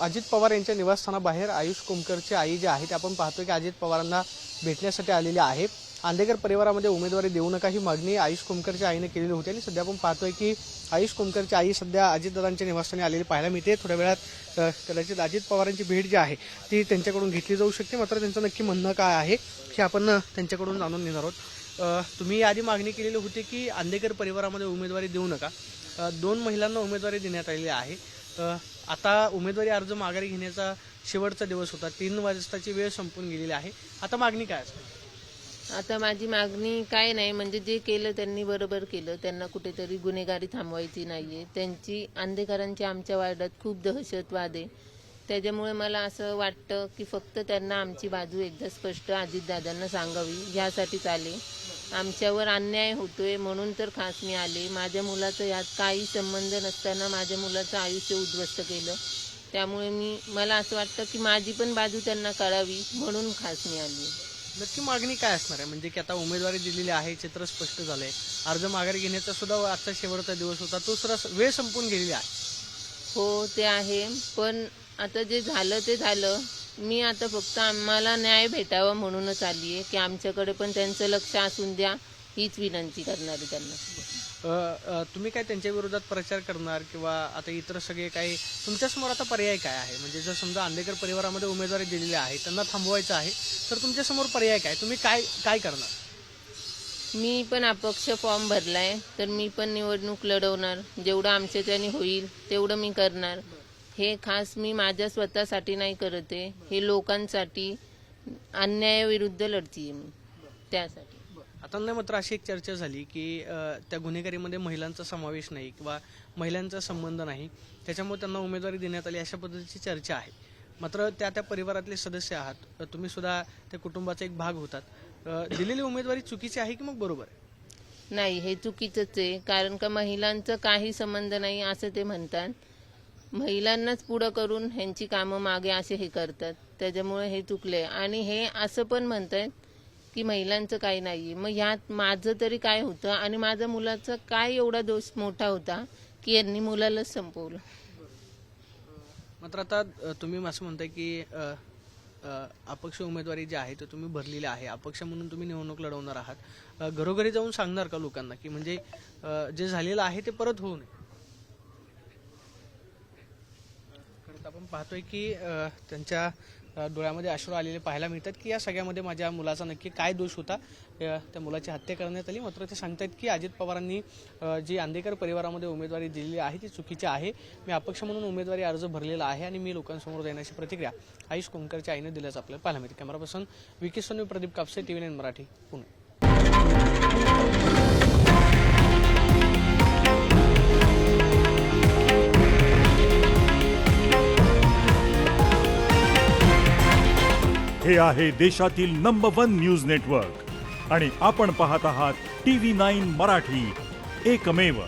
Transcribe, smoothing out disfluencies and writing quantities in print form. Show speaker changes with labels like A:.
A: अजित पवार यांच्या निवासस्थानाबाहेर आयुष कोमकरची आई जी आहे ते आपण पाहतोय की अजित पवारांना भेटण्यासाठी आलेली आहे। आंदेकर परिवारामध्ये उमेदवारी देऊ नका ही मागणी आयुष कोमकरच्या आईने केलेली होती आणि सध्या आपण पाहतोय की आयुष कोमकरची आई सध्या अजितदादांच्या निवासस्थानी आलेली पाहायला मिळते। थोड्या वेळात कदाचित अजित पवारांची भेट जी आहे ती त्यांच्याकडून घेतली जाऊ शकते, मात्र त्यांचं नक्की म्हणणं काय आहे हे आपण त्यांच्याकडून जाणून घेणार आहोत। तुम्ही आधी मागणी केलेली होती की आंदेकर परिवारामध्ये उमेदवारी देऊ नका, 2 महिलांना उमेदवारी देण्यात आलेली आहे। आता उमेदवारी अर्ज माघारी घेण्याचा शेवटचा दिवस होता, 3 वाजताची वेळ संपून गेलेली आहे। आता मागणी काय असते?
B: आता माझी मागणी काय नाही, म्हणजे जे केलं त्यांनी बरोबर केलं, त्यांना कुठेतरी गुन्हेगारी थांबवायची नाहीये। त्यांची आंदेकरांची आमच्या वार्डात खूप दहशतवाद आहे, त्याच्यामुळे मला असं वाटतं की फक्त त्यांना आमची बाजू एकदा स्पष्ट अजितदादांना सांगावी, यासाठीच आले। आमच्यावर अन्याय होतोय म्हणून तर खास मी आले। माझ्या मुलाचं यात काही संबंध नसताना माझ्या मुलाचं आयुष्य उद्ध्वस्त केलं, त्यामुळे मला असं वाटतं की माझी पण बाजू त्यांना कळावी म्हणून खास मी आली।
A: नक्की मागणी काय असणार आहे? म्हणजे की आता उमेदवारी दिलेली आहे, चित्र स्पष्ट झालंय, अर्ज माघारी घेण्याचा सुद्धा आजचा शेवटचा दिवस होता, तो सुद्धा वेळ संपून गेलेली आहे।
B: हो ते आहे, पण आता जे झालं ते झालं। मी आता फक्त आम्हाला न्याय भेटावा म्हणूनच आली आहे की आमच्याकडे पण त्यांचं लक्ष असून द्या, हीच विनंती करणार आहे त्यांना।
A: तुम्ही काय त्यांच्या विरोधात प्रचार करणार किंवा आता इतर सगळे काही तुमच्यासमोर आता पर्याय काय आहे? म्हणजे जर समजा आंदेकर परिवारामध्ये उमेदवारी दिलेली आहे, त्यांना थांबवायचं आहे, तर तुमच्यासमोर पर्याय काय? तुम्ही काय करणार?
B: मी पण अपक्ष फॉर्म भरलाय, तर मी पण निवडणूक लढवणार, जेवढं आमच्याच्याने होईल तेवढं मी करणार। हे खास मी माझ्या स्वतःसाठी नाही करत आहे, हे लोकांसाठी, अन्यायाविरुद्ध लढतीये मी, त्यासाठी।
A: आता नाही, मात्र अशी एक चर्चा झाली की त्या गुन्हेगारीमध्ये महिलांचा समावेश नाही किंवा महिलांचा संबंध नाही, त्याच्यामुळे त्यांना उमेदवारी देण्यात आली, अशा पद्धतीची चर्चा आहे। मात्र त्या परिवारातले सदस्य आहात, तुम्ही सुद्धा त्या कुटुंबाचा एक भाग होतात। दिलेली उमेदवारी चुकीची आहे की मग बरोबर आहे?
B: नाही, हे चुकीचंच आहे, कारण का महिलांचा काही संबंध नाही असं ते म्हणतात। महिलांनाच पुढं करून ह्यांची कामं मागे असे हे करतात, त्याच्यामुळे हे चुकले। आणि हे असं पण म्हणतात की महिलांचं काही नाहीये, मग ह्यात माझं तरी काय होतं आणि माझ्या मुलाचा काय एवढा दोष मोठा होता की यांनी मुलालाच संपवलं?
A: मात्र आता तुम्ही असं म्हणताय की अपक्ष उमेदवारी जी आहे ती तुम्ही भरलेली आहे, अपक्ष म्हणून तुम्ही निवडणूक लढवणार आहात, घरोघरी जाऊन सांगणार का लोकांना की म्हणजे जे झालेलं आहे ते परत होऊ नये? आपण पाहतोय की त्यांच्या डोळ्यामध्ये अश्रू आलेले पाहायला मिळतात की या सगळ्यामध्ये माझ्या मुलाचा नक्की काय दोष होता, त्या मुलाची हत्या करण्यात आली। मात्र ते सांगतात की अजित पवारांनी जी आंदेकर परिवारामध्ये उमेदवारी दिलेली आहे ती चुकीची आहे, मी अपक्ष म्हणून उमेदवारी अर्ज भरलेला आहे आणि मी लोकांसमोर देण्याची प्रतिक्रिया आयुष कोमकरच्या आईने दिल्याचं आपल्याला पाहायला मिळते। Camera person Vicky Sonu, Pradeep Kapse, TV9 Marathi, Pune.
C: हे आहे देशातील नंबर 1 न्यूज नेटवर्क आणि आपण पाहत आहात TV9 मराठी, एकमेव।